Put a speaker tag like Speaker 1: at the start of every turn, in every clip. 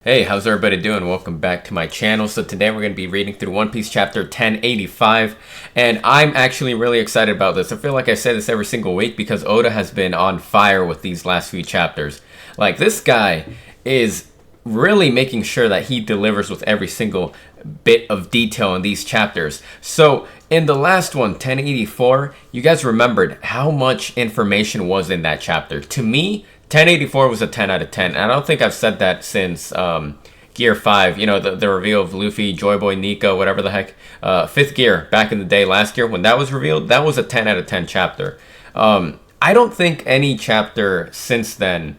Speaker 1: Hey, how's everybody doing? Welcome back to my channel. So today we're going to be reading through One Piece chapter 1085, and I'm actually really excited about this. I feel like I say this every single week because Oda has been on fire with these last few chapters. Like, this guy is really making sure that he delivers with every single bit of detail in these chapters. So in the last one, 1084, you guys remembered how much information was in that chapter. To me, 1084 was a 10 out of 10. And I don't think I've said that since Gear 5. You know, the reveal of Luffy, Joy Boy, Nico, whatever the heck. 5th Gear, back in the day last year, when that was revealed, that was a 10 out of 10 chapter. I don't think any chapter since then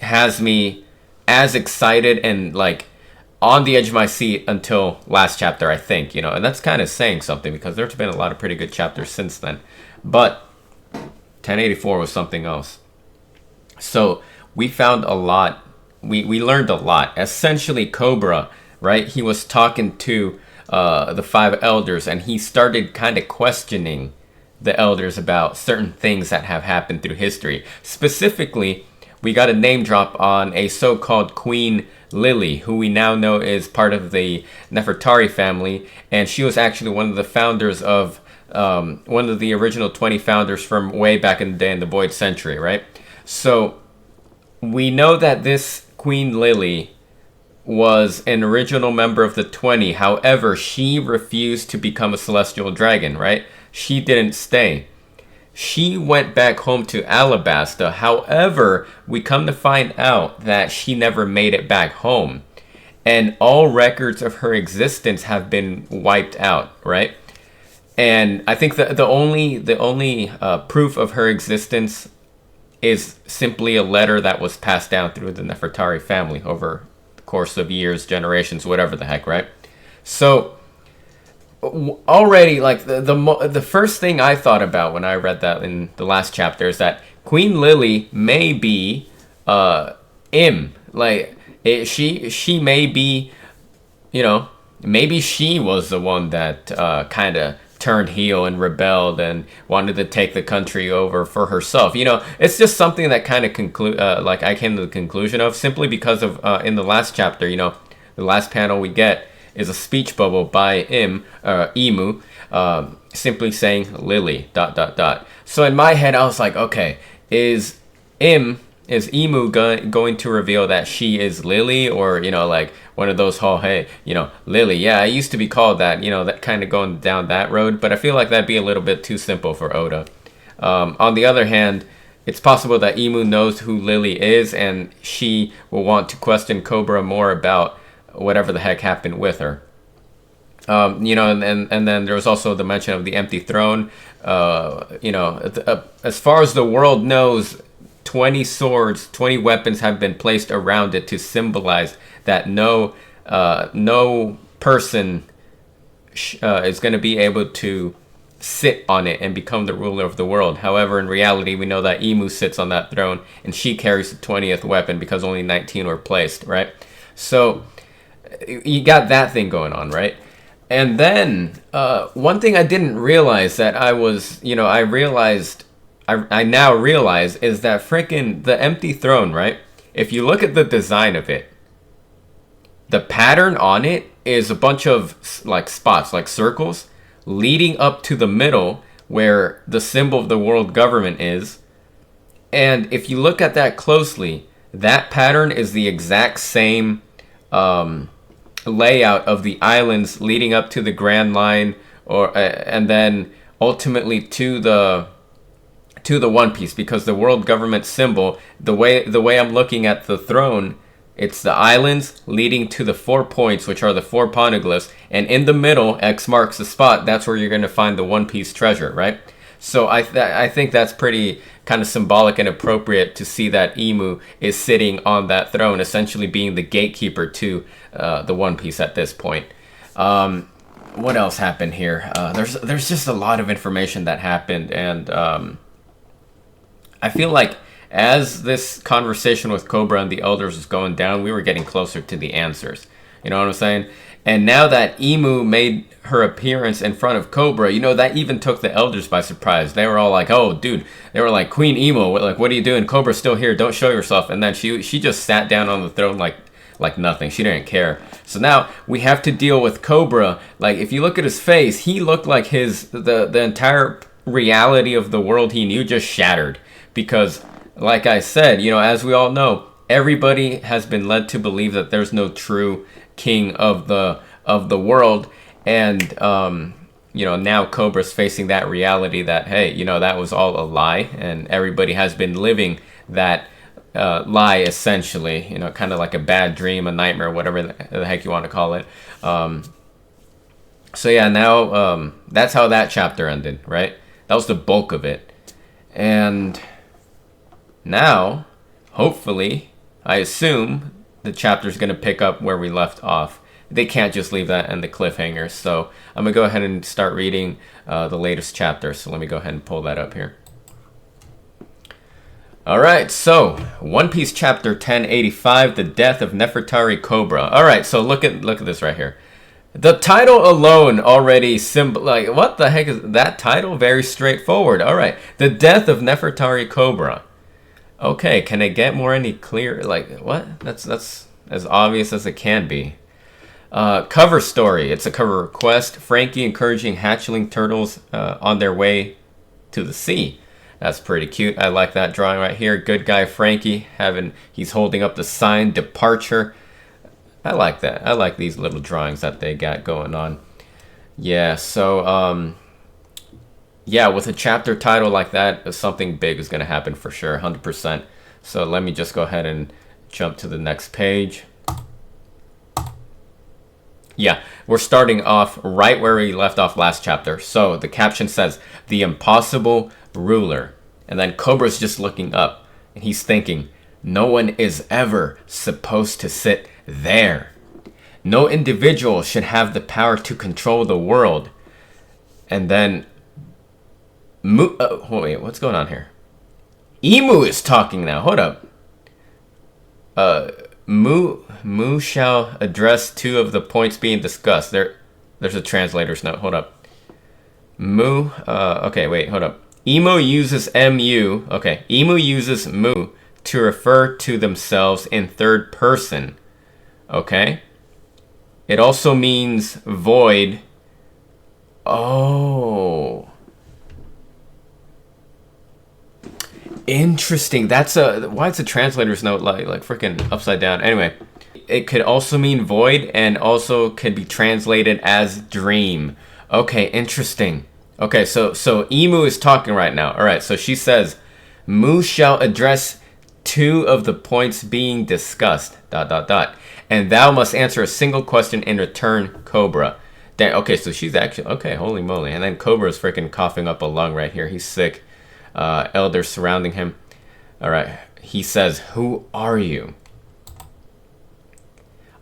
Speaker 1: has me as excited and, like, on the edge of my seat until last chapter, I think. You know, and that's kind of saying something because there's been a lot of pretty good chapters since then. But 1084 was something else. So we found a lot. We learned a lot. Essentially, Cobra, right? He was talking to the 5 elders, and he started kind of questioning the elders about certain things that have happened through history. Specifically, we got a name drop on a so-called Queen Lily, who we now know is part of the Nefertari family, and she was actually one of the founders of one of the original 20 founders from way back in the day in the Void Century, right? So we know that this Queen Lily was an original member of the 20. However, she refused to become a celestial dragon, right? She didn't stay. She went back home to Alabasta. However, we come to find out that she never made it back home. And all records of her existence have been wiped out, right? And I think that the only proof of her existence is simply a letter that was passed down through the Nefertari family over the course of years, generations, whatever the heck, right? So already, like, the first thing I thought about when I read that in the last chapter is that Queen Lily may be like she may be, you know, maybe she was the one that kind of turned heel and rebelled and wanted to take the country over for herself. You know, it's just something that kind of like I came to the conclusion of simply because of in the last chapter, you know, the last panel we get is a speech bubble by IMU, simply saying Lily ... So in my head I was like, okay, is IMU going to reveal that she is Lily, or, you know, like one of those whole, hey, you know, Lily, yeah, I used to be called that, you know, that kind of going down that road. But I feel like that'd be a little bit too simple for Oda. On the other hand, it's possible that IMU knows who Lily is, and she will want to question Cobra more about whatever the heck happened with her. You know, and then there was also the mention of the empty throne. You know, as far as the world knows, 20 swords, 20 weapons have been placed around it to symbolize that no person is going to be able to sit on it and become the ruler of the world. However, in reality, we know that IMU sits on that throne, and she carries the 20th weapon because only 19 were placed, right? So you got that thing going on, right? And then one thing I didn't realize that I now realize is that freaking the empty throne, right? If you look at the design of it, the pattern on it is a bunch of like spots, like circles, leading up to the middle where the symbol of the world government is. And if you look at that closely, that pattern is the exact same layout of the islands leading up to the Grand Line, or and then ultimately to the One Piece, because the world government symbol, the way I'm looking at the throne, it's the islands leading to the 4 points, which are the 4 poneglyphs, and in the middle, X marks the spot. That's where you're going to find the One Piece treasure, right? So I think that's pretty kind of symbolic and appropriate to see that IMU is sitting on that throne, essentially being the gatekeeper to the One Piece at this point. What else happened here? There's just a lot of information that happened, and I feel like as this conversation with Cobra and the elders was going down, we were getting closer to the answers. You know what I'm saying? And now that IMU made her appearance in front of Cobra, you know, that even took the elders by surprise. They were all like, oh, dude. They were like, Queen IMU, like, what are you doing? Cobra's still here. Don't show yourself. And then she just sat down on the throne like nothing. She didn't care. So now we have to deal with Cobra. Like, if you look at his face, he looked like the entire reality of the world he knew just shattered. Because, like I said, you know, as we all know, everybody has been led to believe that there's no true king of the world. And you know, now Cobra's facing that reality that, hey, you know, that was all a lie, and everybody has been living that lie, essentially, you know, kind of like a bad dream, a nightmare, whatever the heck you want to call it. So yeah, now that's how that chapter ended, right? That was the bulk of it. And now, hopefully, I assume the chapter's going to pick up where we left off. They can't just leave that in the cliffhanger. So I'm going to go ahead and start reading the latest chapter. So let me go ahead and pull that up here. Alright, so One Piece chapter 1085, The Death of Nefertari Cobra. Alright, so look at this right here. The title alone already like, what the heck is that title? Very straightforward. Alright, The Death of Nefertari Cobra. Okay, can it get more any clear? Like, what? That's as obvious as it can be. Cover story. It's a cover request. Frankie encouraging hatchling turtles on their way to the sea. That's pretty cute. I like that drawing right here. Good guy Frankie he's holding up the sign departure. I like that. I like these little drawings that they got going on. Yeah, so yeah, with a chapter title like that, something big is going to happen for sure, 100%. So let me just go ahead and jump to the next page. Yeah, we're starting off right where we left off last chapter. So the caption says, "The Impossible Ruler." And then Cobra's just looking up, and he's thinking, no one is ever supposed to sit there. No individual should have the power to control the world. And then, wait, what's going on here? IMU is talking now. Hold up. Mu shall address two of the points being discussed. There's a translator's note. Hold up. Okay, wait, hold up. IMU uses MU. Okay, IMU uses Mu to refer to themselves in third person. Okay. It also means void. Oh. Interesting. Why is the translator's note like freaking upside down? Anyway, it could also mean void and also could be translated as dream. Okay, interesting. Okay, so IMU is talking right now. All right, so she says, Mu shall address two of the points being discussed, ... And thou must answer a single question in return, Cobra. Okay, so she's actually, okay, holy moly. And then Cobra is freaking coughing up a lung right here. He's sick. Elders surrounding him. All right, he says, who are you?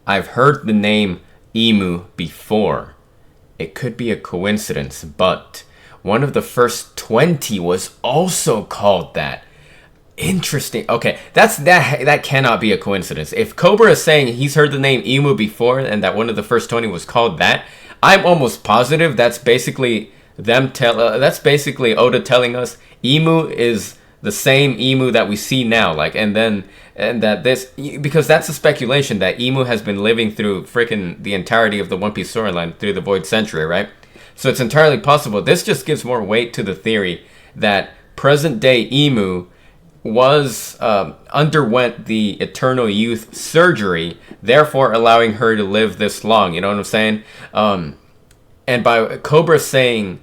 Speaker 1: I've heard the name IMU before. It could be a coincidence, but one of the first 20 was also called that. Interesting. Okay, that cannot be a coincidence. If Cobra is saying he's heard the name IMU before and that one of the first 20 was called that, I'm almost positive that's basically that's basically Oda telling us IMU is the same IMU that we see now, like, and that this, because that's a speculation that IMU has been living through freaking the entirety of the One Piece storyline through the Void Century, right? So it's entirely possible. This just gives more weight to the theory that present day IMU underwent the Eternal Youth surgery, therefore allowing her to live this long. You know what I'm saying? And by Cobra saying,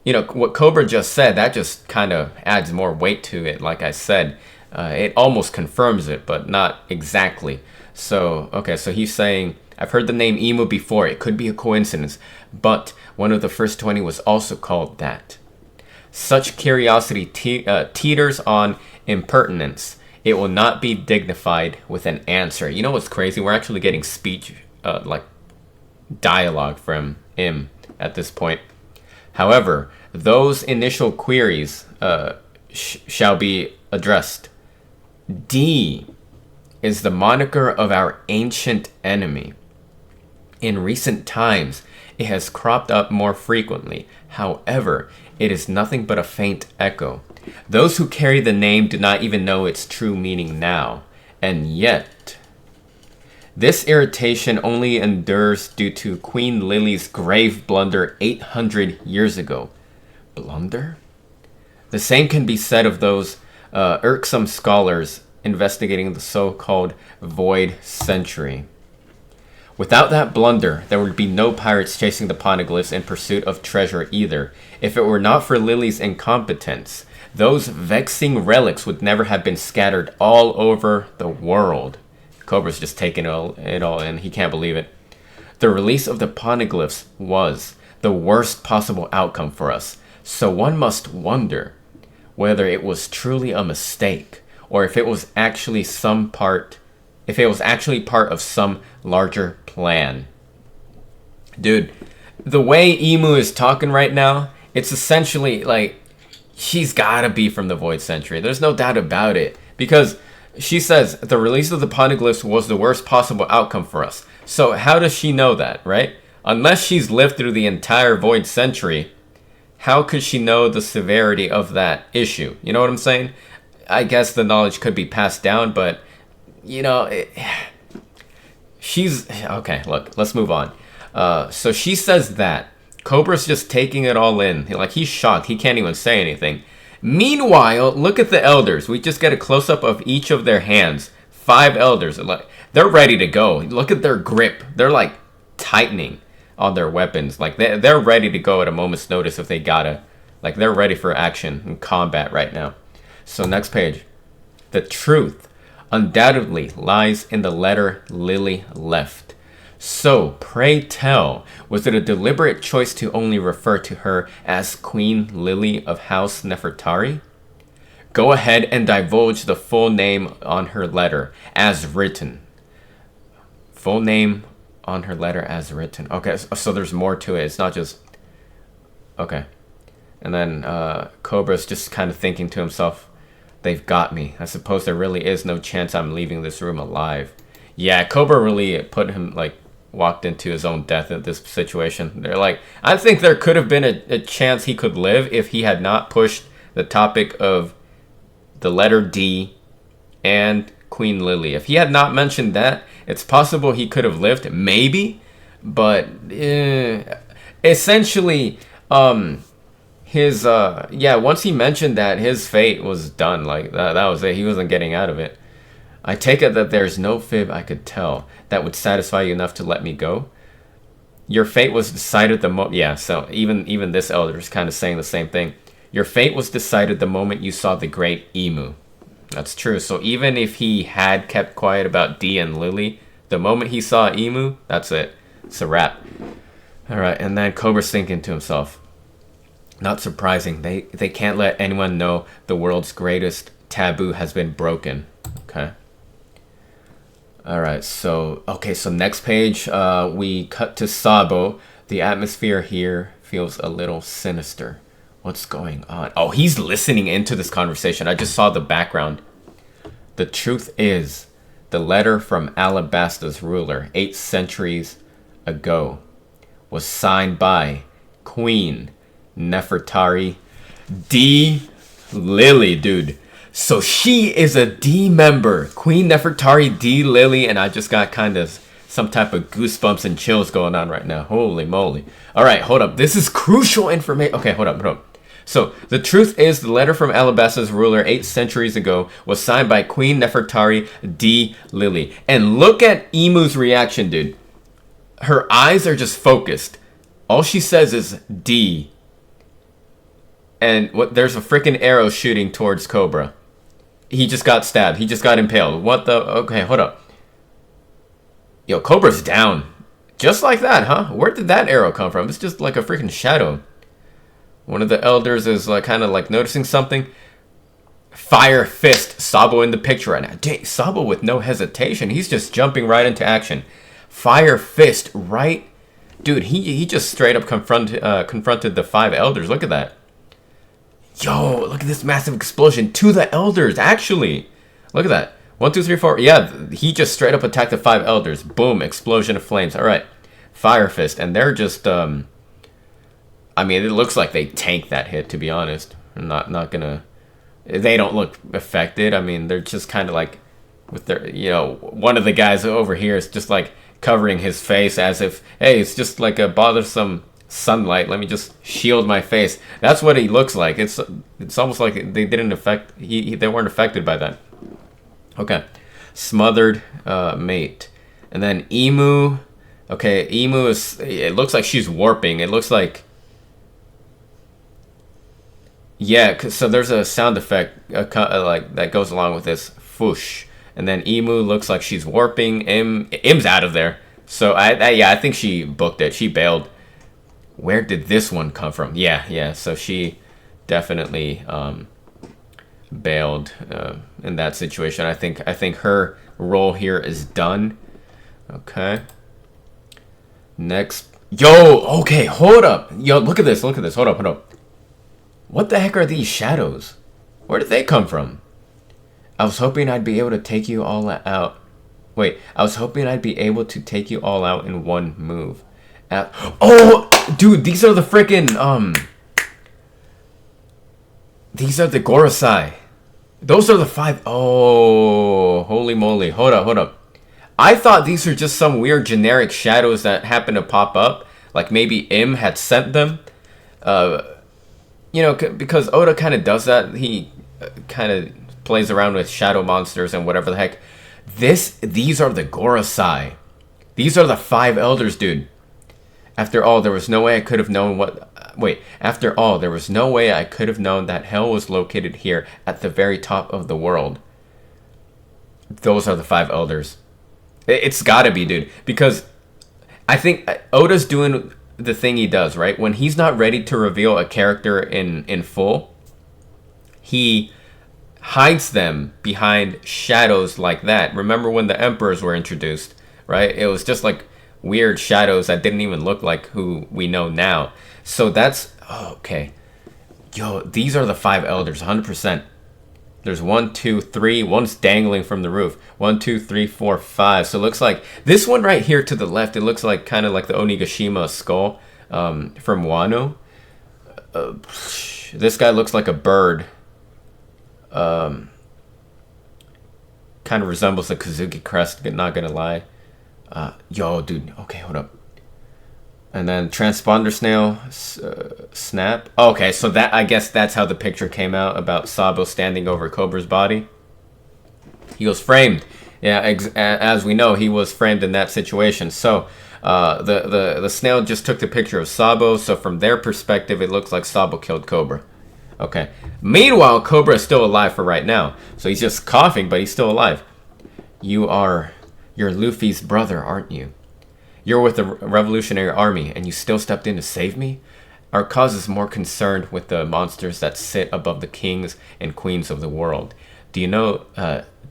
Speaker 1: you know, what Cobra just said, that just kind of adds more weight to it. Like I said, it almost confirms it, but not exactly. So, okay, so he's saying, I've heard the name IMU before. It could be a coincidence, but one of the first 20 was also called that. Such curiosity teeters on impertinence. It will not be dignified with an answer. You know what's crazy? We're actually getting speech, like dialogue from him at this point. However, those initial queries shall be addressed. D is the moniker of our ancient enemy. In recent times, it has cropped up more frequently. However, it is nothing but a faint echo. Those who carry the name do not even know its true meaning now. And yet, This irritation only endures due to Queen Lily's grave blunder 800 years ago. Blunder? The same can be said of those irksome scholars investigating the so-called Void Century. Without that blunder, there would be no pirates chasing the poneglyphs in pursuit of treasure either. If it were not for Lily's incompetence, those vexing relics would never have been scattered all over the world. Cobra's just taking it all in. He can't believe it. The release of the poneglyphs was the worst possible outcome for us. So one must wonder whether it was truly a mistake, or if it was actually part of some larger plan. Dude, the way IMU is talking right now, it's essentially like she's gotta be from the Void Century. There's no doubt about it. Because she says the release of the poneglyphs was the worst possible outcome for us. So how does she know that, right? Unless she's lived through the entire Void Century, how could she know the severity of that issue? You know what I'm saying? I guess the knowledge could be passed down, but, you know, she's... Okay, look, let's move on. So she says that. Cobra's just taking it all in. Like, he's shocked. He can't even say anything. Meanwhile, look at the elders. We just get a close-up of each of their hands. 5 elders. They're ready to go. Look at their grip. They're, like, tightening on their weapons. Like, they're ready to go at a moment's notice if they gotta. Like, they're ready for action and combat right now. So, next page. The truth undoubtedly lies in the letter Lily left. So, pray tell, was it a deliberate choice to only refer to her as Queen Lily of House Nefertari? Go ahead and divulge the full name on her letter, as written. Full name on her letter as written. Okay, so there's more to it. It's not just... Okay. And then Cobra's just kind of thinking to himself, they've got me. I suppose there really is no chance I'm leaving this room alive. Yeah, Cobra really put him, like, walked into his own death in this situation. They're like, I think there could have been a chance he could live if he had not pushed the topic of the letter D and Queen Lily. If he had not mentioned that, it's possible he could have lived, maybe, but essentially, his once he mentioned that, his fate was done. Like that was it. He wasn't getting out of it. I take it that there's no fib I could tell that would satisfy you enough to let me go. Your fate was decided the moment. Yeah, so even this elder is kind of saying the same thing. Your fate was decided the moment you saw the great IMU. That's true. So even if he had kept quiet about D and Lily, the moment he saw IMU, that's it. It's a wrap. All right, and then Cobra's thinking to himself, not surprising. They can't let anyone know the world's greatest taboo has been broken. Okay. All right, so next page, we cut to Sabo. The atmosphere here feels a little sinister. What's going on? Oh, he's listening into this conversation. I just saw the background. The truth is, the letter from Alabasta's ruler 8 centuries ago was signed by Queen Nefertari D. Lily, dude. So she is a D member. Queen Nefertari D. Lily, and I just got kind of some type of goosebumps and chills going on right now. Holy moly. All right, hold up. This is crucial information. Okay, hold up. So, the truth is, the letter from Alabasta's ruler 8 centuries ago was signed by Queen Nefertari D. Lily. And look at Imu's reaction, dude. Her eyes are just focused. All she says is D. And there's a freaking arrow shooting towards Cobra. He just got stabbed. He just got impaled. What the? Okay, hold up. Yo, Cobra's down. Just like that, huh? Where did that arrow come from? It's just like a freaking shadow. One of the elders is like kind of like noticing something. Fire fist. Sabo in the picture right now. Dang, Sabo with no hesitation. He's just jumping right into action. Fire fist, right? Dude, he just straight up confronted the 5 elders. Look at that. Yo, look at this massive explosion to the elders, actually. Look at that. 1, 2, 3, 4. Yeah, he just straight up attacked the 5 elders. Boom, explosion of flames. All right. Fire fist. And they're just, I mean, it looks like they tanked that hit, to be honest. I'm not gonna... They don't look affected. I mean, they're just kind of like with their, one of the guys over here is just like covering his face as if, hey, it's just like a bothersome sunlight. Let me just shield my face. That's what he looks like. It's almost like they didn't they weren't affected by that. Okay, smothered mate, and then emu. Okay, emu is. It looks like she's warping. It looks like. Yeah, so there's a sound effect like that goes along with this, foosh, and then emu looks like she's warping. Im's out of there. So I think she booked it. She bailed. Where did this one come from? Yeah. So she definitely bailed in that situation. I think her role here is done. Okay. Next. Yo. Okay. Hold up. Yo. Look at this. Hold up. What the heck are these shadows? Where did they come from? I was hoping I'd be able to take you all out. Wait. I was hoping I'd be able to take you all out in one move. Oh, dude, these are the freaking these are the Gorosei. Those are the 5. Oh, holy moly. Hold up. I thought these were just some weird generic shadows that happened to pop up. Like maybe Im had sent them. Because Oda kind of does that. He kind of plays around with shadow monsters and whatever the heck. These are the Gorosei. These are the 5 elders, dude. After all, there was no way I could have known that hell was located here at the very top of the world. Those are the 5 elders. It's gotta be, dude. Because I think Oda's doing the thing he does, right? When he's not ready to reveal a character in full, he hides them behind shadows like that. Remember when the emperors were introduced, right? It was just like weird shadows that didn't even look like who we know now. So that's okay. Yo, these are the 5 elders, 100%. There's 1, 2, 3. One's dangling from the roof. 1, 2, 3, 4, 5. So it looks like this one right here to the left. It looks like kind of like the Onigashima skull from Wano. This guy looks like a bird. Kind of resembles the Kazuki crest. Not gonna lie. Yo, dude. Okay, hold up. And then transponder snail snap. Okay, so that, I guess that's how the picture came out about Sabo standing over Cobra's body. He was framed. Yeah, as we know, he was framed in that situation. So the snail just took the picture of Sabo. So from their perspective, it looks like Sabo killed Cobra. Okay. Meanwhile, Cobra is still alive for right now. So he's just coughing, but he's still alive. You're Luffy's brother, aren't you? You're with the Revolutionary Army, and you still stepped in to save me? Our cause is more concerned with the monsters that sit above the kings and queens of the world. Do you know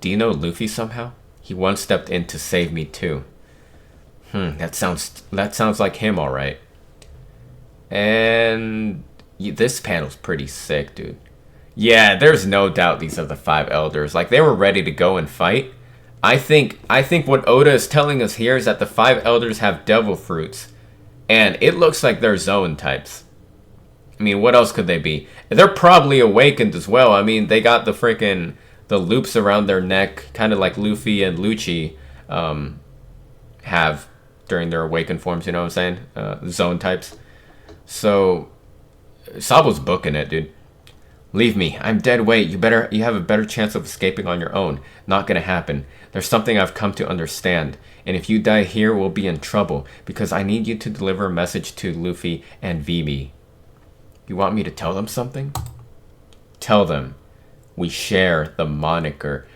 Speaker 1: Luffy somehow? He once stepped in to save me too. That sounds like him, all right. And this panel's pretty sick, dude. Yeah, there's no doubt these are the 5 elders. Like, they were ready to go and fight. I think what Oda is telling us here is that the 5 elders have devil fruits, and it looks like they're zone types. I mean, what else could they be? They're probably awakened as well. I mean, they got the loops around their neck, kind of like Luffy and Lucci have during their awakened forms, you know what I'm saying? Zone types. So, Sabo's booking it, dude. Leave me. I'm dead weight. You have a better chance of escaping on your own. Not gonna happen. There's something I've come to understand. And if you die here, we'll be in trouble. Because I need you to deliver a message to Luffy and Vivi. You want me to tell them something? Tell them we share the moniker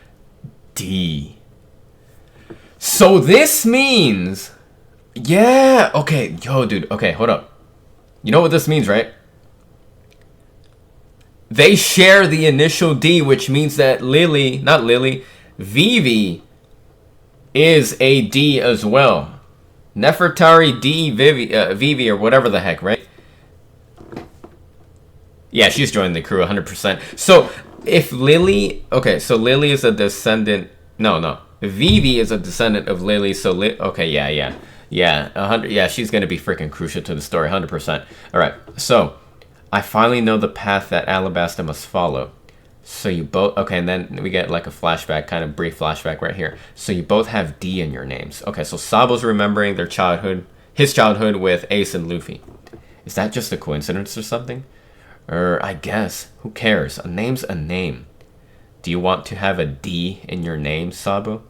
Speaker 1: D. So this means... Yeah! Okay, yo, dude. Okay, hold up. You know what this means, right? They share the initial D, which means that Vivi is a D as well. Nefertari D Vivi or whatever the heck, right? Yeah, she's joining the crew 100%. So if Lily, okay, so Lily is a descendant. No, Vivi is a descendant of Lily. So okay, yeah, 100. Yeah, she's gonna be freaking crucial to the story, 100%. All right, so I finally know the path that Alabasta must follow. So you both, okay, and then we get like a flashback, kind of brief flashback right here. So you both have D in your names. Okay, so Sabo's remembering their childhood, his childhood with Ace and Luffy. Is that just a coincidence or something? Or I guess, who cares? A name's a name. Do you want to have a D in your name, Sabo?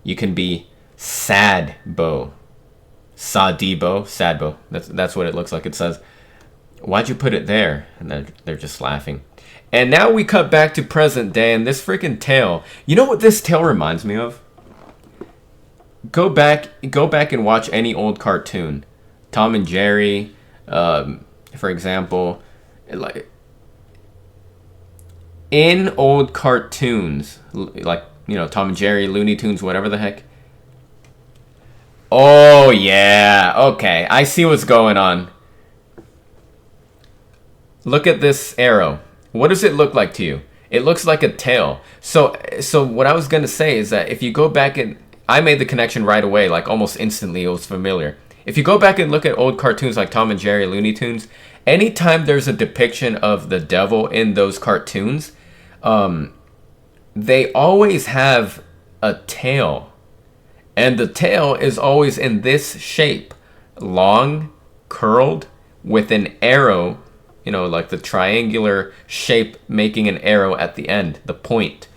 Speaker 1: You can be Sadbo. Sadibo, Sadbo. That's what it looks like. It says, why'd you put it there? And they're just laughing. And now we cut back to present day, and this freaking tale. You know what this tale reminds me of? Go back and watch any old cartoon. Tom and Jerry, for example. Like, in old cartoons, like, you know, Tom and Jerry, Looney Tunes, whatever the heck. Oh, yeah. Okay, I see what's going on. Look at this arrow. What does it look like to you? It looks like a tail. So what I was going to say is that if you go back and... I made the connection right away, like almost instantly. It was familiar. If you go back and look at old cartoons like Tom and Jerry, Looney Tunes, anytime there's a depiction of the devil in those cartoons, they always have a tail. And the tail is always in this shape. Long, curled, with an arrow, you know, like the triangular shape making an arrow at the end, the point.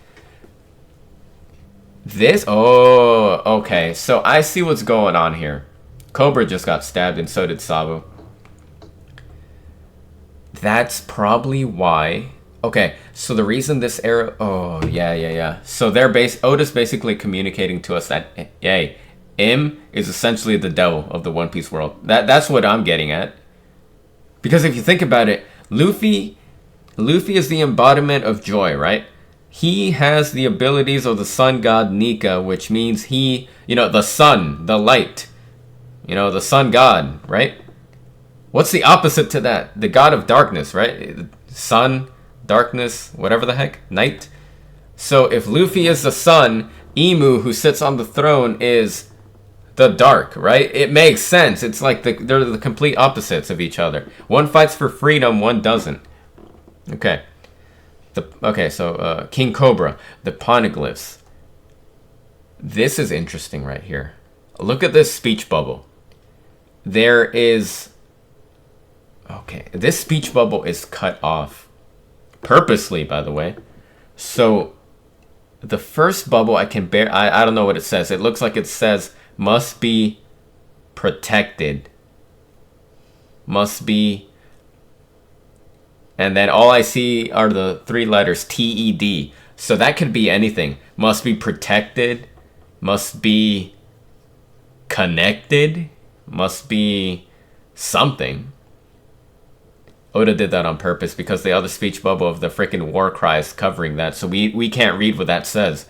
Speaker 1: Oh, okay. So I see what's going on here. Cobra just got stabbed and so did Sabo. That's probably why. Okay, so the reason this arrow... Oh, yeah. So Oda's basically communicating to us that, hey, M is essentially the devil of the One Piece world. That's what I'm getting at. Because if you think about it, Luffy is the embodiment of joy, right? He has the abilities of the sun god Nika, which means he, you know, the sun, the light, you know, the sun god, right? What's the opposite to that? The god of darkness, right? Sun, darkness, whatever the heck, night. So if Luffy is the sun, IMU, who sits on the throne, is the dark, right? It makes sense. It's like they're the complete opposites of each other. One fights for freedom, one doesn't. Okay. So King Cobra, the poneglyphs. This is interesting right here. Look at this speech bubble. There is... Okay, this speech bubble is cut off. Purposely, by the way. So, the first bubble I can bear... I don't know what it says. It looks like it says... Must be protected. Must be... And then all I see are the three letters TED. So that could be anything. Must be protected. Must be connected. Must be something. Oda did that on purpose because the other speech bubble of the freaking war cry is covering that. So we can't read what that says.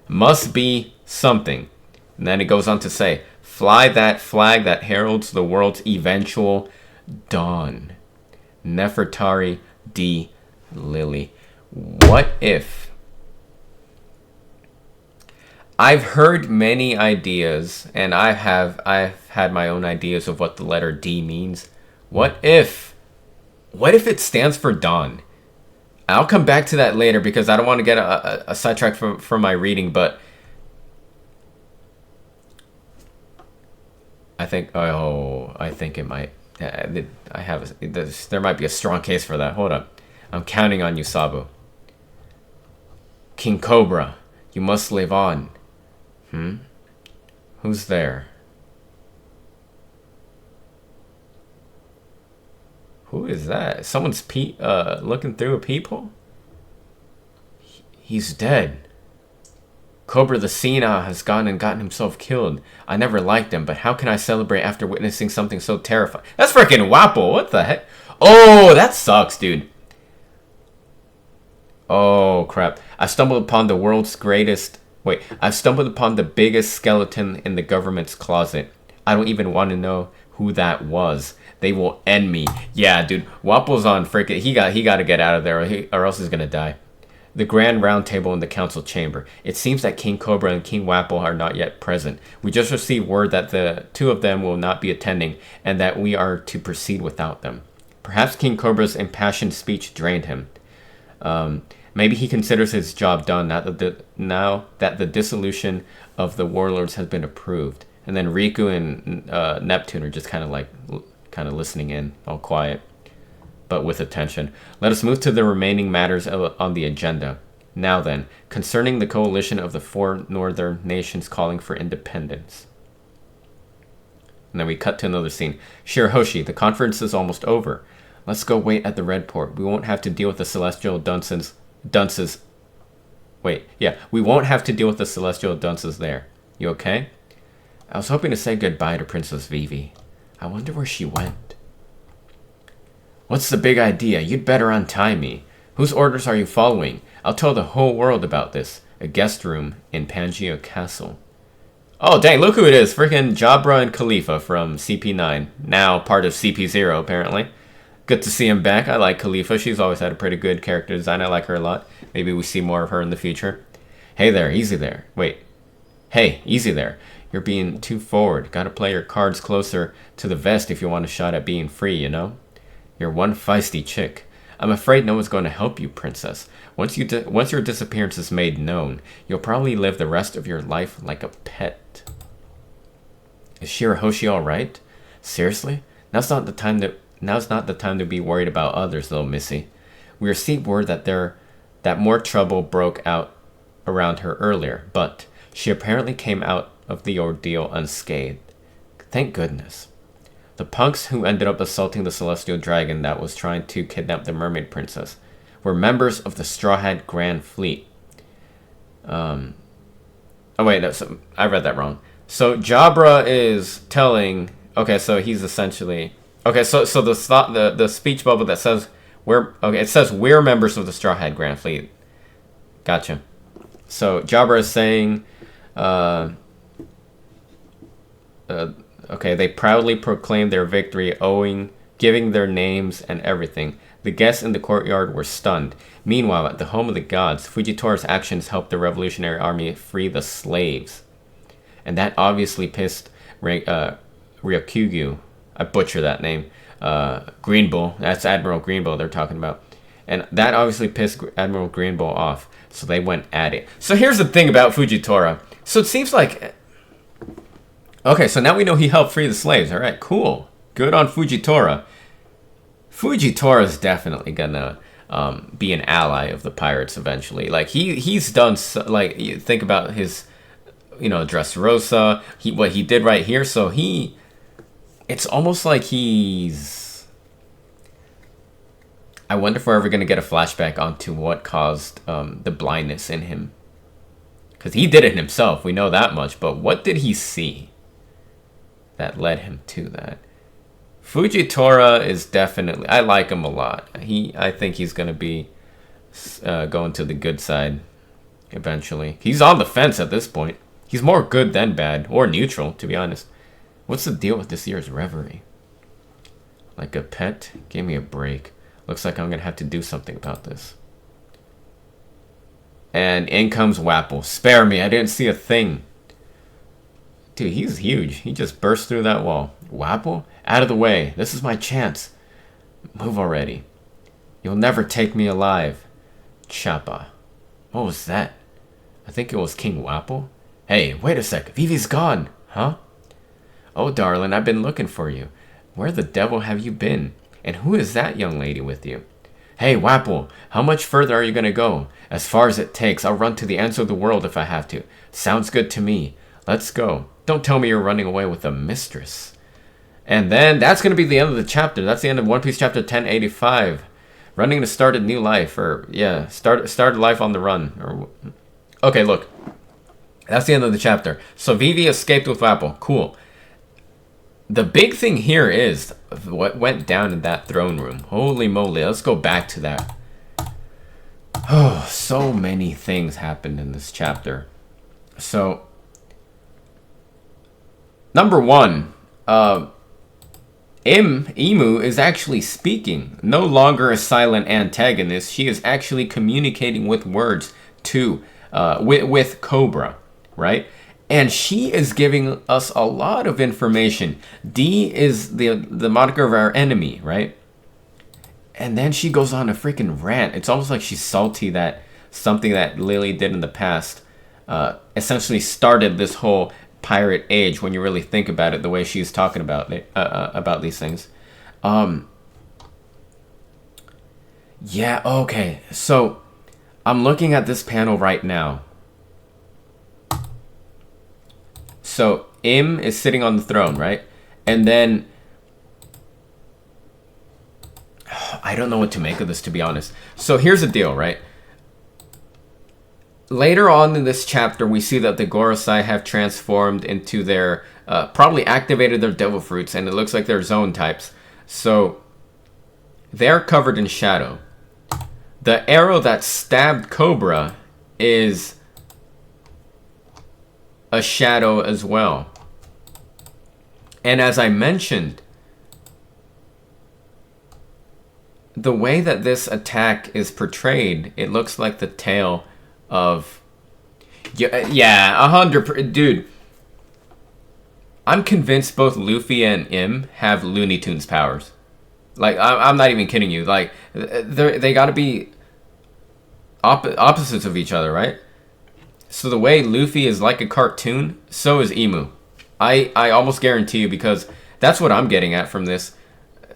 Speaker 1: Must be something. And then it goes on to say, fly that flag that heralds the world's eventual dawn. Nefertari D. Lily. What if... I've heard many ideas, and I've had my own ideas of what the letter D means. What if it stands for dawn? I'll come back to that later because I don't want to get a sidetrack from my reading, but I think it might. There might be a strong case for that. Hold up. I'm counting on you, Sabo. King Cobra, you must live on. Who's there? Who is that? Someone's looking through a peephole? He's dead. Cobra the Senile has gone and gotten himself killed. I never liked him, but how can I celebrate after witnessing something so terrifying? That's freaking Wapple. What the heck? Oh, that sucks, dude. Oh, crap. I've stumbled upon the world's greatest... Wait, I've stumbled upon the biggest skeleton in the government's closet. I don't even want to know who that was. They will end me. Yeah, dude. Wapple's on freaking... He got to get out of there or else he's going to die. The Grand Round Table in the council chamber. It seems that King Cobra and King Wapple are not yet present. We just received word that the two of them will not be attending and that we are to proceed without them. Perhaps King Cobra's impassioned speech drained him. Maybe he considers his job done now that the dissolution of the warlords has been approved. And then Riku and Neptune are just kind of listening in, all quiet, but with attention. Let us move to the remaining matters on the agenda. Now then, concerning the coalition of the 4 northern nations calling for independence. And then we cut to another scene. Shirahoshi, the conference is almost over. Let's go wait at the Red Port. We won't have to deal with the celestial dunces. We won't have to deal with the celestial dunces there. You okay? I was hoping to say goodbye to Princess Vivi. I wonder where she went. What's the big idea? You'd better untie me. Whose orders are you following? I'll tell the whole world about this. A guest room in Pangea Castle. Oh, dang, look who it is. Freaking Jabra and Khalifa from CP9. Now part of CP0, apparently. Good to see him back. I like Khalifa. She's always had a pretty good character design. I like her a lot. Maybe we see more of her in the future. Hey there, easy there. Wait. Hey, easy there. You're being too forward. Gotta play your cards closer to the vest if you want a shot at being free, you know? You're one feisty chick. I'm afraid no one's going to help you, princess. Once your disappearance is made known, you'll probably live the rest of your life like a pet. Is Shirahoshi alright? Seriously? Now's not the time to be worried about others, though, Missy. We received word that more trouble broke out around her earlier, but she apparently came out of the ordeal unscathed. Thank goodness. The punks who ended up assaulting the celestial dragon that was trying to kidnap the mermaid princess were members of the Straw Hat Grand Fleet. Oh wait, I read that wrong. So Jabra is telling. Okay, so he's essentially. Okay, so the speech bubble that says it says we're members of the Straw Hat Grand Fleet. Gotcha. So Jabra is saying. Okay, they proudly proclaimed their victory, giving their names and everything. The guests in the courtyard were stunned. Meanwhile, at the home of the gods, Fujitora's actions helped the revolutionary army free the slaves. And that obviously pissed Ryokugyu. I butcher that name. Greenbull. That's Admiral Greenbull they're talking about. And that obviously pissed Admiral Greenbull off. So they went at it. So here's the thing about Fujitora. So it seems like... Okay, so now we know he helped free the slaves. All right, cool. Good on Fujitora. Fujitora is definitely gonna be an ally of the pirates eventually. Like he's done like you think about his, Dressrosa. What he did right here. So it's almost like he's. I wonder if we're ever gonna get a flashback onto what caused the blindness in him. Because he did it himself. We know that much. But what did he see that led him to that? Fujitora is definitely... I like him a lot. I think he's going to be going to the good side eventually. He's on the fence at this point. He's more good than bad. Or neutral, to be honest. What's the deal with this year's reverie? Like a pet? Give me a break. Looks like I'm going to have to do something about this. And in comes Wapple. Spare me, I didn't see a thing. Dude, he's huge. He just burst through that wall. Wapple? Out of the way. This is my chance. Move already. You'll never take me alive. Chappa. What was that? I think it was King Wapple. Hey, wait a sec. Vivi's gone. Huh? Oh, darling, I've been looking for you. Where the devil have you been? And who is that young lady with you? Hey, Wapple, how much further are you going to go? As far as it takes. I'll run to the ends of the world if I have to. Sounds good to me. Let's go. Don't tell me you're running away with a mistress. And then that's going to be the end of the chapter. That's the end of One Piece chapter 1085. Running to start a new life. Or, yeah, start a life on the run. Okay, look. That's the end of the chapter. So Vivi escaped with Wapple. Cool. The big thing here is what went down in that throne room. Holy moly. Let's go back to that. Oh, so many things happened in this chapter. So, number one, IMU is actually speaking. No longer a silent antagonist. She is actually communicating with words to, with Cobra, right? And she is giving us a lot of information. D is the moniker of our enemy, right? And then she goes on a freaking rant. It's almost like she's salty that something that Lily did in the past, essentially started this whole pirate age when you really think about it, the way she's talking about it, about these things. Yeah, okay. So I'm looking at this panel right now. So Im is sitting on the throne, right? And then I don't know what to make of this, to be honest. So here's the deal, right? Later on in this chapter, we see that the Gorosei have transformed into their, probably activated their devil fruits, and it looks like they're zone types. So they're covered in shadow. The arrow that stabbed Cobra is a shadow as well. And as I mentioned, the way that this attack is portrayed, it looks like the tail of... Yeah, 100%. Dude, I'm convinced both Luffy and Im have Looney Tunes powers. Like, I'm not even kidding you. Like, they gotta be opposites of each other, right? So the way Luffy is like a cartoon, so is Imu. I almost guarantee you, because that's what I'm getting at from this.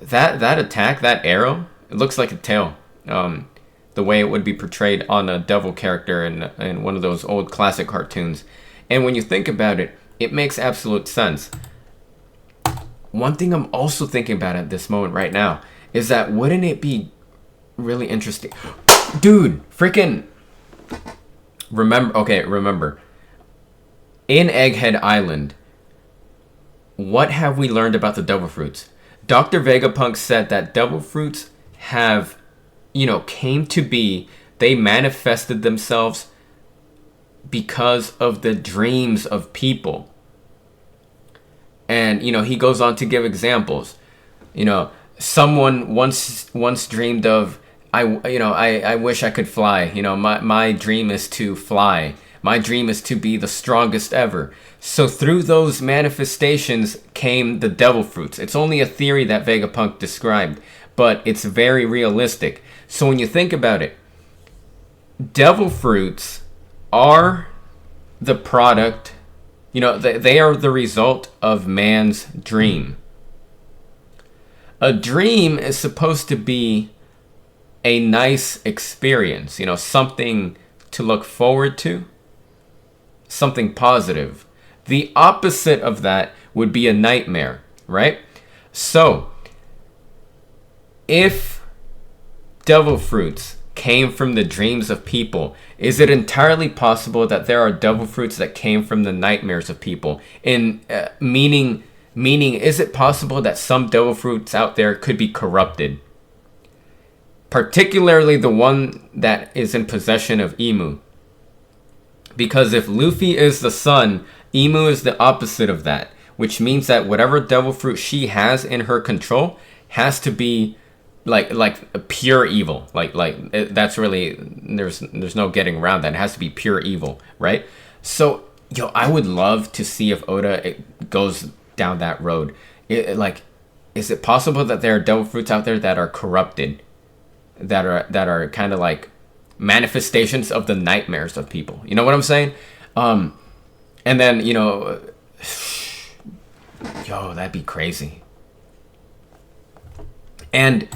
Speaker 1: That attack, that arrow, it looks like a tail. The way it would be portrayed on a devil character in one of those old classic cartoons. And when you think about it, it makes absolute sense. One thing I'm also thinking about at this moment right now is that wouldn't it be really interesting? Dude, freaking... Remember. In Egghead Island, what have we learned about the devil fruits? Dr. Vegapunk said that devil fruits have, came to be. They manifested themselves because of the dreams of people. And, he goes on to give examples. Someone once dreamed of, I wish I could fly. My dream is to fly. My dream is to be the strongest ever. So through those manifestations came the devil fruits. It's only a theory that Vegapunk described, but it's very realistic. So when you think about it, devil fruits are the product, they are the result of man's dream. A dream is supposed to be a nice experience, something to look forward to, something positive. The opposite of that would be a nightmare, right? So, if devil fruits came from the dreams of people, is it entirely possible that there are devil fruits that came from the nightmares of people? Meaning, is it possible that some devil fruits out there could be corrupted? Particularly the one that is in possession of Imu. Because if Luffy is the sun, Imu is the opposite of that. Which means that whatever devil fruit she has in her control has to be like a pure evil. That's really, there's no getting around that. It has to be pure evil, right? So, I would love to see if Oda goes down that road. Is it possible that there are devil fruits out there that are corrupted? That are kind of like manifestations of the nightmares of people. You know what I'm saying? And then, that'd be crazy. And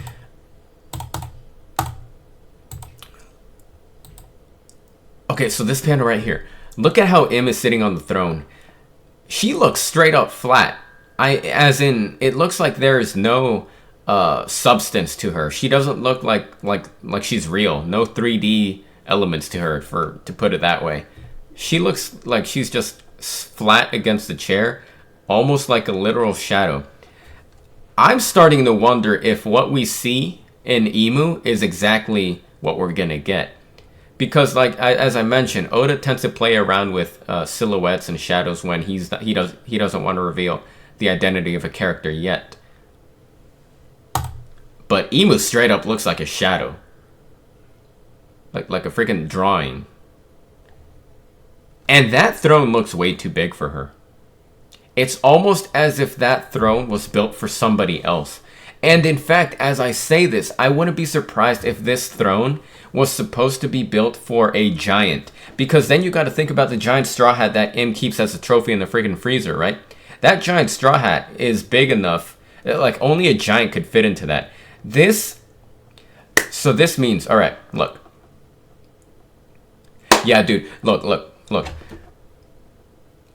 Speaker 1: okay, so this panel right here. Look at how Im is sitting on the throne. She looks straight up flat. It looks like there's no substance to her. She doesn't look like she's real. No 3D elements to her, to put it that way. She looks like she's just flat against the chair, almost like a literal shadow. I'm starting to wonder if what we see in Imu is exactly what we're gonna get. Because as I mentioned, Oda tends to play around with silhouettes and shadows when he doesn't want to reveal the identity of a character yet. But Imu straight up looks like a shadow. Like a freaking drawing. And that throne looks way too big for her. It's almost as if that throne was built for somebody else. And in fact, as I say this, I wouldn't be surprised if this throne was supposed to be built for a giant. Because then you got to think about the giant straw hat that Im keeps as a trophy in the freaking freezer, right? That giant straw hat is big enough, like only a giant could fit into that. So this means, all right, look. Yeah, dude, look.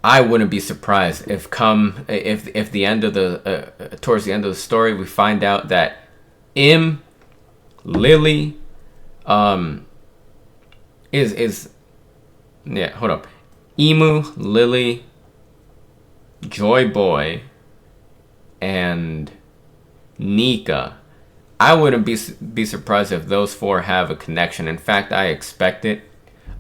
Speaker 1: I wouldn't be surprised if the end of the towards the end of the story we find out that Im, Lily, hold up, Imu, Lily, Joy Boy, and Nika. I wouldn't be surprised if those four have a connection. In fact, I expect it.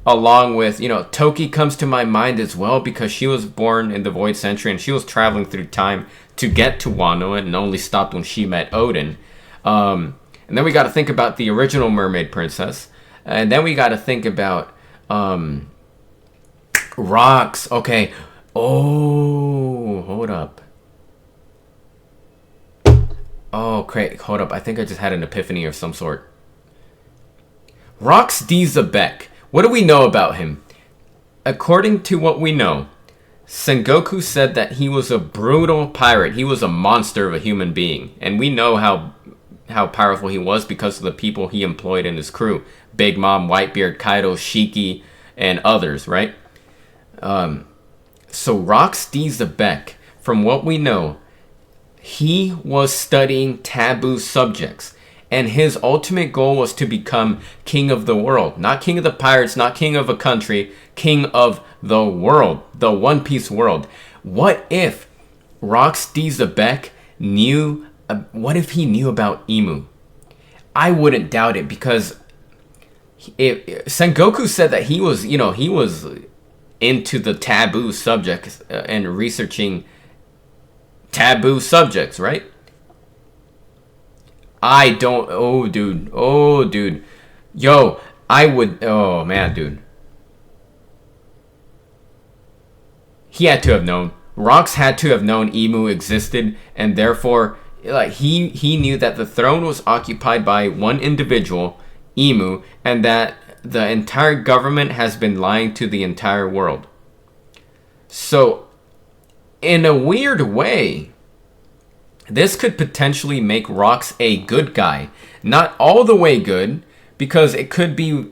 Speaker 1: Along with, Toki comes to my mind as well because she was born in the Void Century and she was traveling through time to get to Wano and only stopped when she met Odin. And then we got to think about the original Mermaid Princess. And then we got to think about rocks. Okay. Oh, hold up. Oh, great. Hold up. I think I just had an epiphany of some sort. Rox D. Zebek. What do we know about him? According to what we know, Sengoku said that he was a brutal pirate. He was a monster of a human being. And we know how powerful he was because of the people he employed in his crew. Big Mom, Whitebeard, Kaido, Shiki, and others, right? So Rox D. Zebek, from what we know, he was studying taboo subjects. And his ultimate goal was to become king of the world. Not king of the pirates, not king of a country, king of the world. The One Piece world. What if Rox D. Zebek knew... what if he knew about Imu? I wouldn't doubt it because... Sengoku said that he was, he was into the taboo subjects and researching taboo subjects, right? I don't... Oh, dude. Yo, I would... Oh, man, dude. He had to have known. Rox had to have known Imu existed, and therefore, like, he knew that the throne was occupied by one individual, Imu, and that the entire government has been lying to the entire world. So, in a weird way... this could potentially make Rox a good guy. Not all the way good, because it could be...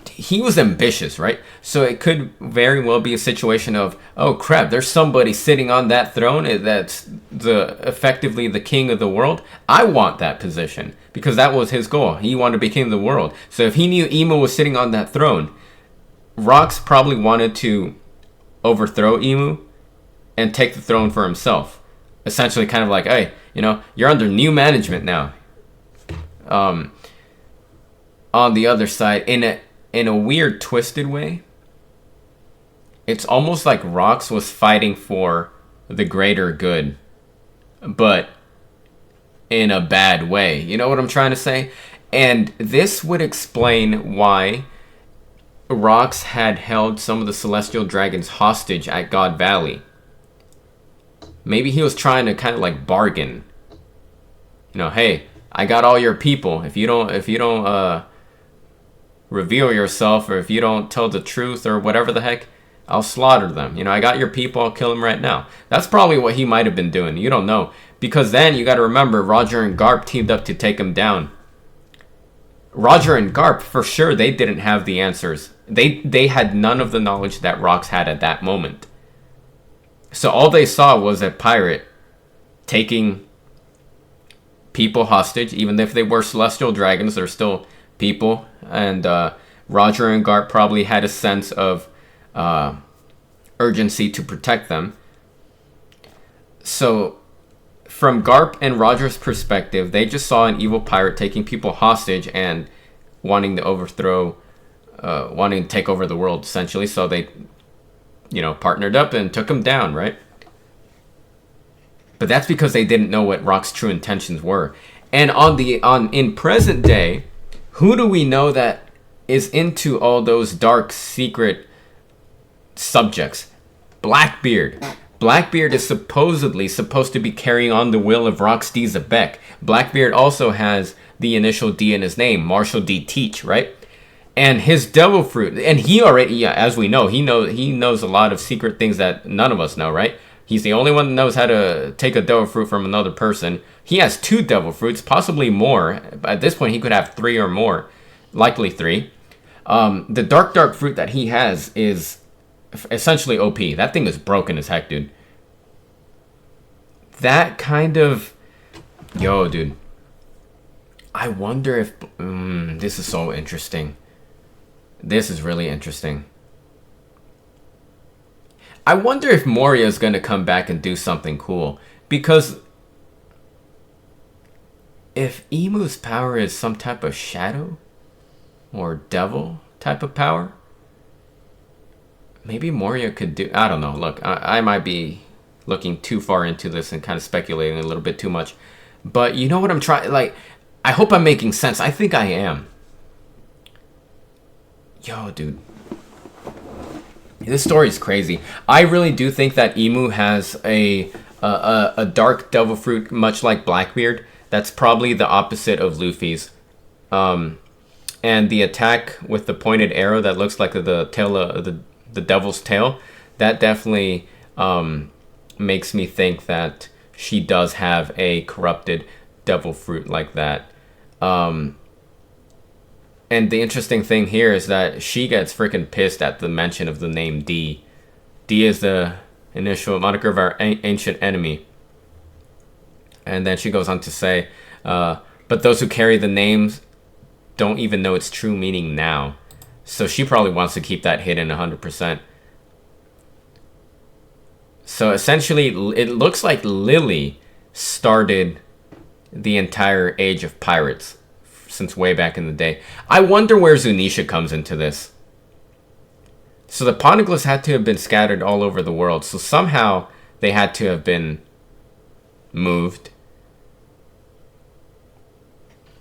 Speaker 1: he was ambitious, right? So it could very well be a situation of, oh crap, there's somebody sitting on that throne that's effectively the king of the world. I want that position, because that was his goal. He wanted to be king of the world. So if he knew Imu was sitting on that throne, Rox probably wanted to overthrow Imu and take the throne for himself. Essentially kind of like, hey, you're under new management now. On the other side, in a weird, twisted way, it's almost like Rox was fighting for the greater good, but in a bad way. You know what I'm trying to say? And this would explain why Rox had held some of the Celestial Dragons hostage at God Valley. Maybe he was trying to kind of like bargain. Hey, I got all your people. If you don't reveal yourself, or if you don't tell the truth, or whatever the heck, I'll slaughter them. I got your people. I'll kill them right now. That's probably what he might have been doing. You don't know, because then you got to remember Roger and Garp teamed up to take him down. Roger and Garp, for sure, they didn't have the answers. They had none of the knowledge that Rox had at that moment. So all they saw was a pirate taking people hostage. Even if they were celestial dragons, they're still people. And Roger and Garp probably had a sense of urgency to protect them. So from Garp and Roger's perspective, they just saw an evil pirate taking people hostage and wanting to wanting to take over the world, essentially. So they... partnered up and took him down, right? But that's because they didn't know what Rox's true intentions were. And in present day, who do we know that is into all those dark secret subjects? Blackbeard. Blackbeard is supposedly supposed to be carrying on the will of Rox D. Zebek. Blackbeard also has the initial D in his name, Marshall D. Teach, right? And his devil fruit, and he already, yeah, as we know, he knows a lot of secret things that none of us know, right? He's the only one that knows how to take a devil fruit from another person. He has 2 devil fruits, possibly more. At this point, he could have 3 or more, likely 3. The dark fruit that he has is essentially OP. That thing is broken as heck, dude. That kind of, yo, dude. I wonder if this is so interesting. This is really interesting. I wonder if Moria is going to come back and do something cool. Because if Imu's power is some type of shadow or devil type of power, maybe Moria could do... I don't know. Look, I might be looking too far into this and kind of speculating a little bit too much. But you know what I'm trying... Like, I hope I'm making sense. I think I am. Yo, dude. This story is crazy. I really do think that Imu has a dark devil fruit, much like Blackbeard. That's probably the opposite of Luffy's. And the attack with the pointed arrow that looks like the tail of the devil's tail, that definitely makes me think that she does have a corrupted devil fruit like that. And the interesting thing here is that she gets freaking pissed at the mention of the name D. D is the initial moniker of our ancient enemy. And then she goes on to say, but those who carry the names don't even know its true meaning now. So she probably wants to keep that hidden 100%. So essentially, it looks like Lily started the entire age of pirates since way back in the day. I wonder where Zunisha comes into this. So the Poneglyphs had to have been scattered all over the world. So somehow they had to have been moved.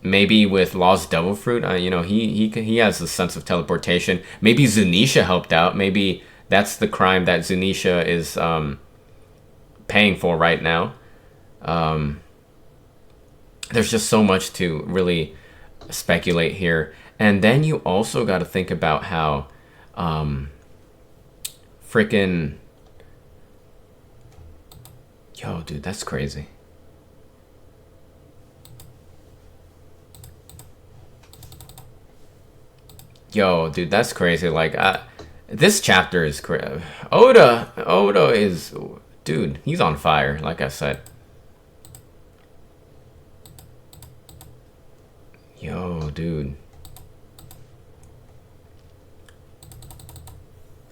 Speaker 1: Maybe with Law's Devil Fruit. You know, he has a sense of teleportation. Maybe Zunisha helped out. Maybe that's the crime that Zunisha is paying for right now. There's just so much to really speculate here. And then you also got to think about how freaking... Yo, dude, that's crazy. Yo, dude, that's crazy. Like, this chapter is crazy. Oda is... Dude, he's on fire, like I said. Yo, dude.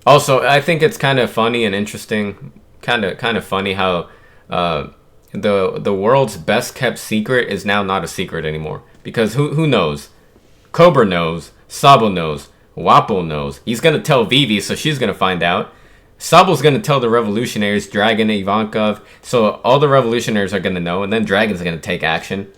Speaker 1: Also, I think it's kind of funny and interesting, kind of funny how the world's best kept secret is now not a secret anymore. Because who knows? Cobra knows, Sabo knows, Wapol knows. He's gonna tell Vivi, so she's gonna find out. Sabo's gonna tell the revolutionaries, Dragon, Ivankov, so all the revolutionaries are gonna know, and then Dragon's gonna take action.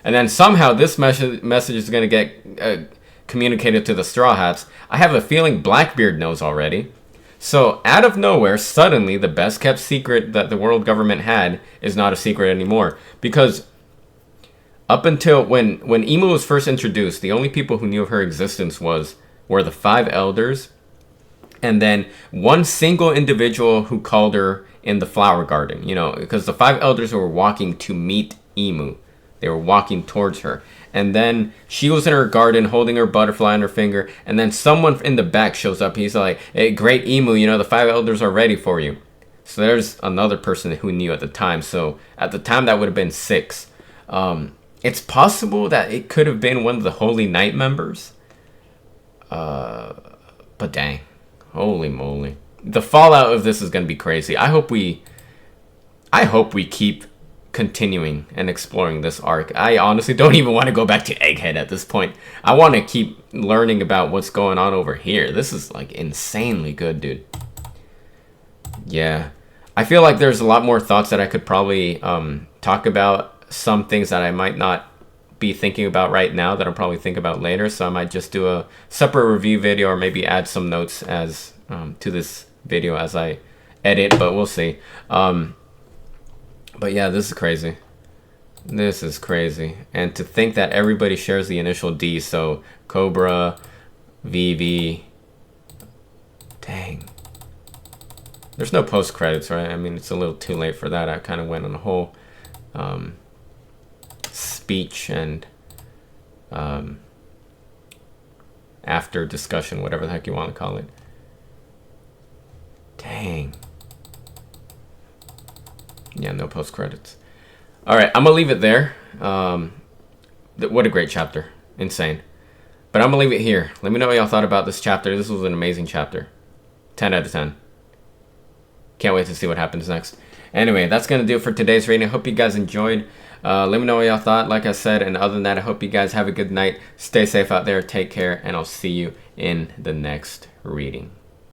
Speaker 1: And then somehow this message is going to get communicated to the Straw Hats. I have a feeling Blackbeard knows already. So out of nowhere, suddenly the best kept secret that the world government had is not a secret anymore. Because up until when Imu was first introduced, the only people who knew of her existence were the 5 elders. And then one single individual who called her in the flower garden. You know, because the 5 elders were walking to meet Imu. They were walking towards her. And then she was in her garden holding her butterfly on her finger. And then someone in the back shows up. He's like, hey, great Imu, you know, the 5 elders are ready for you. So there's another person who knew at the time. So at the time, that would have been 6. It's possible that it could have been one of the Holy Knight members. But dang. Holy moly. The fallout of this is going to be crazy. I hope we keep continuing and exploring this arc. I honestly don't even want to go back to Egghead at this point. I want to keep learning about what's going on over here. This is like insanely good, dude. Yeah. I feel like there's a lot more thoughts that I could probably talk about. Some things that I might not be thinking about right now that I'll probably think about later. So I might just do a separate review video or maybe add some notes as to this video as I edit, but we'll see. But yeah, this is crazy. This is crazy. And to think that everybody shares the initial D, so Cobra, VV. Dang. There's no post credits, right? I mean, it's a little too late for that. I kind of went on a whole speech and after discussion, whatever the heck you want to call it. Dang. Yeah, no post credits. All right, I'm gonna leave it there. What a great chapter. Insane. But I'm gonna leave it here. Let me know what y'all thought about this chapter. This was an amazing chapter. 10 out of 10. Can't wait to see what happens next. Anyway, that's gonna do it for today's reading. I hope you guys enjoyed. Let me know what y'all thought, like I said. And other than that, I hope you guys have a good night. Stay safe out there. Take care. And I'll see you in the next reading.